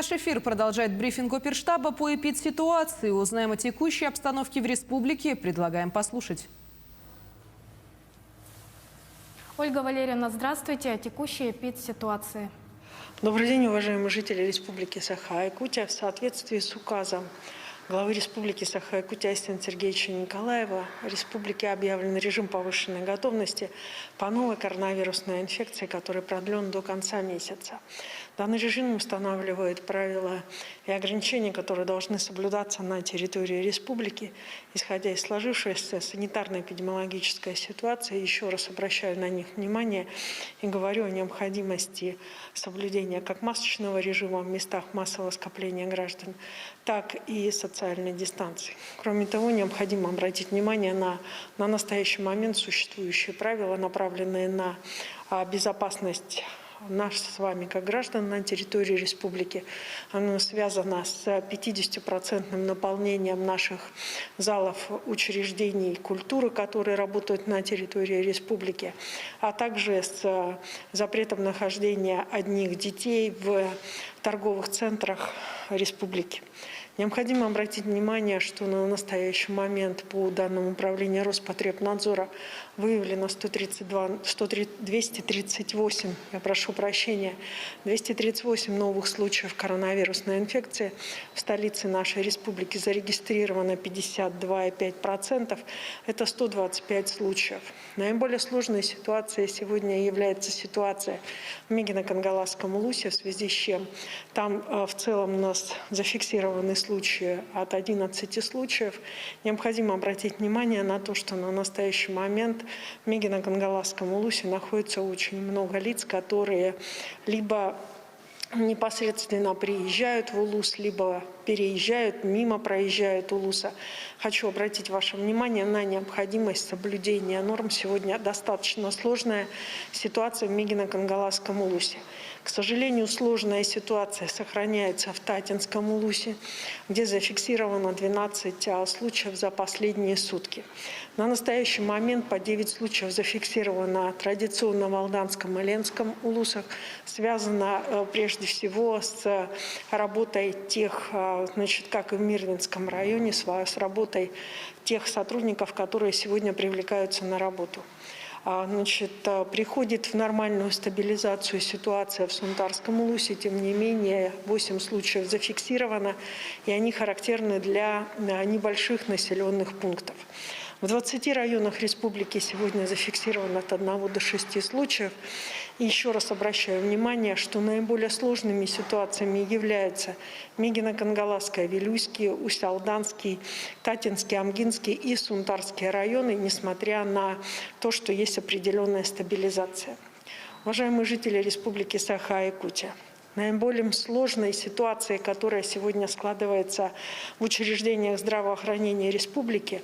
Наш эфир продолжает брифинг оперштаба по эпидситуации. Узнаем о текущей обстановке в республике. Предлагаем послушать. Ольга Валерьевна, здравствуйте. О текущей эпидситуации. Добрый день, уважаемые жители Республики Саха-Якутия. В соответствии с указом главы Республики Саха-Якутия Айсена Сергеевича Николаева в республике объявлен режим повышенной готовности по новой коронавирусной инфекции, который продлен до конца месяца. Данный режим устанавливает правила и ограничения, которые должны соблюдаться на территории республики, исходя из сложившейся санитарно-эпидемиологической ситуации. Еще раз обращаю на них внимание и говорю о необходимости соблюдения как масочного режима в местах массового скопления граждан, так и социальной дистанции. Кроме того, необходимо обратить внимание на настоящий момент существующие правила, направленные на безопасность нас с вами, как граждан на территории республики. Оно связано с 50% наполнением наших залов учреждений культуры, которые работают на территории республики, а также с запретом нахождения одних детей в торговых центрах республики. Необходимо обратить внимание, что на настоящий момент по данным управления Роспотребнадзора выявлено 238 новых случаев коронавирусной инфекции. В столице нашей республики зарегистрировано 52,5%. Это 125 случаев. Наиболее сложной ситуацией сегодня является ситуация в Мегино-Кангаласском улусе, в связи с чем там в целом у нас зафиксированы случаи от 11 случаев. Необходимо обратить внимание на то, что на настоящий момент в Мегино-Кангаласском улусе находится очень много лиц, которые либо непосредственно приезжают в Улус, либо переезжают, мимо проезжают Улуса. Хочу обратить ваше внимание на необходимость соблюдения норм. Сегодня достаточно сложная ситуация в Мегино-Кангаласском улусе. К сожалению, сложная ситуация сохраняется в Татинском улусе, где зафиксировано 12 случаев за последние сутки. На настоящий момент по 9 случаев зафиксировано традиционно в Алданском и Ленском улусах. Связано прежде всего с работой тех, как и в Мирвинском районе, с работой тех сотрудников, которые сегодня привлекаются на работу. Приходит в нормальную стабилизацию ситуация в Сунтарском улусе. Тем не менее, 8 случаев зафиксировано, и они характерны для небольших населенных пунктов. В 20 районах республики сегодня зафиксировано от 1 до 6 случаев. И еще раз обращаю внимание, что наиболее сложными ситуациями являются Мегино-Кангаласская, Вилюйский, Усть-Алданский, Татинский, Амгинский и Сунтарские районы, несмотря на то, что есть определенная стабилизация. Уважаемые жители Республики Саха-Якутия, наиболее сложной ситуацией, которая сегодня складывается в учреждениях здравоохранения республики,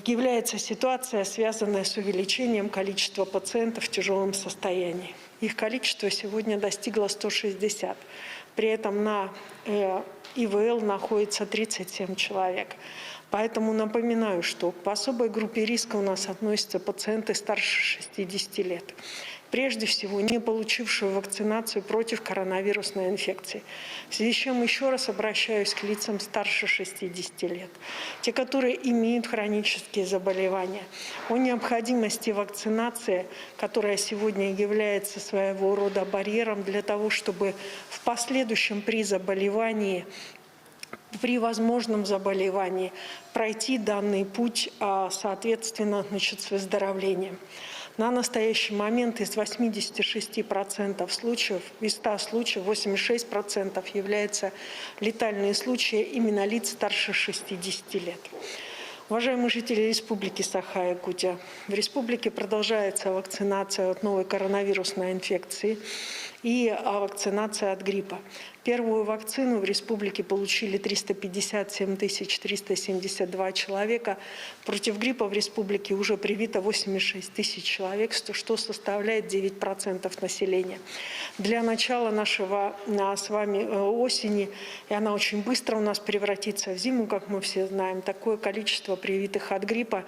является ситуация, связанная с увеличением количества пациентов в тяжелом состоянии. Их количество сегодня достигло 160. При этом на ИВЛ находится 37 человек. Поэтому напоминаю, что по особой группе риска у нас относятся пациенты старше 60 лет. Прежде всего, не получившие вакцинацию против коронавирусной инфекции. В связи с чем еще раз обращаюсь к лицам старше 60 лет. Те, которые имеют хронические заболевания. О необходимости вакцинации, которая сегодня является своего рода барьером для того, чтобы в последующем при возможном заболевании пройти данный путь, соответственно, с выздоровлением. На настоящий момент из 86% случаев, из 100 случаев 86% являются летальные случаи именно лиц старше 60 лет. Уважаемые жители Республики Саха-Якутия, в республике продолжается вакцинация от новой коронавирусной инфекции и вакцинация от гриппа. Первую вакцину в республике получили 357 372 человека. Против гриппа в республике уже привито 86 тысяч человек, что составляет 9% населения. Для начала нашего с вами осени, и она очень быстро у нас превратится в зиму, как мы все знаем, такое количество привитых от гриппа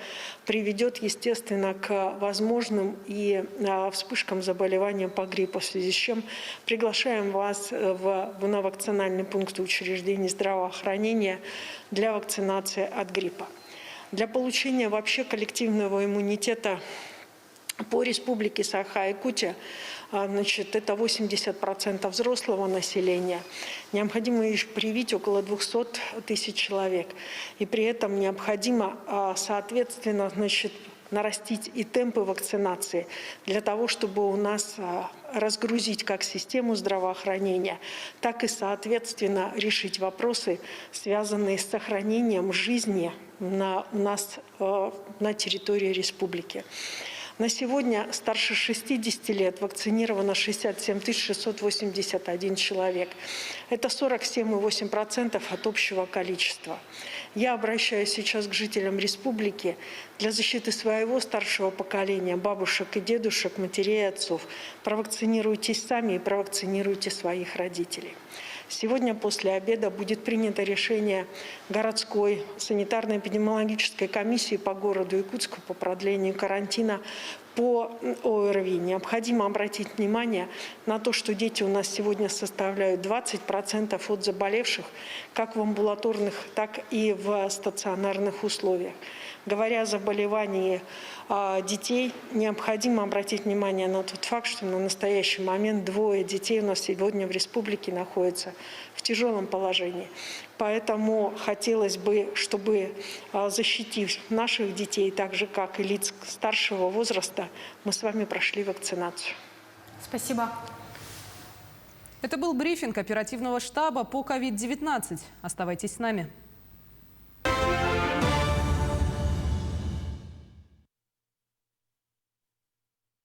приведет, естественно, к возможным и вспышкам заболевания по гриппу, в связи с чем вечером. Приглашаем вас на вакцинальный пункт учреждений здравоохранения для вакцинации от гриппа. Для получения вообще коллективного иммунитета по республике Саха-Якутия, это 80% взрослого населения. Необходимо привить около 200 тысяч человек. И при этом необходимо, соответственно, нарастить и темпы вакцинации для того, чтобы у нас разгрузить как систему здравоохранения, так и, соответственно, решить вопросы, связанные с сохранением жизни у нас на территории республики. На сегодня старше 60 лет вакцинировано 67 681 человек. Это 47,8% от общего количества. Я обращаюсь сейчас к жителям республики для защиты своего старшего поколения, бабушек и дедушек, матерей и отцов. Провакцинируйтесь сами и провакцинируйте своих родителей. Сегодня после обеда будет принято решение городской санитарно-эпидемиологической комиссии по городу Якутску по продлению карантина по ОРВИ. Необходимо обратить внимание на то, что дети у нас сегодня составляют 20% от заболевших как в амбулаторных, так и в стационарных условиях. Говоря о заболевании детей, необходимо обратить внимание на тот факт, что на настоящий момент 2 детей у нас сегодня в республике находятся в тяжелом положении. Поэтому хотелось бы, чтобы защитив наших детей, так же как и лиц старшего возраста, мы с вами прошли вакцинацию. Спасибо. Это был брифинг оперативного штаба по COVID-19. Оставайтесь с нами.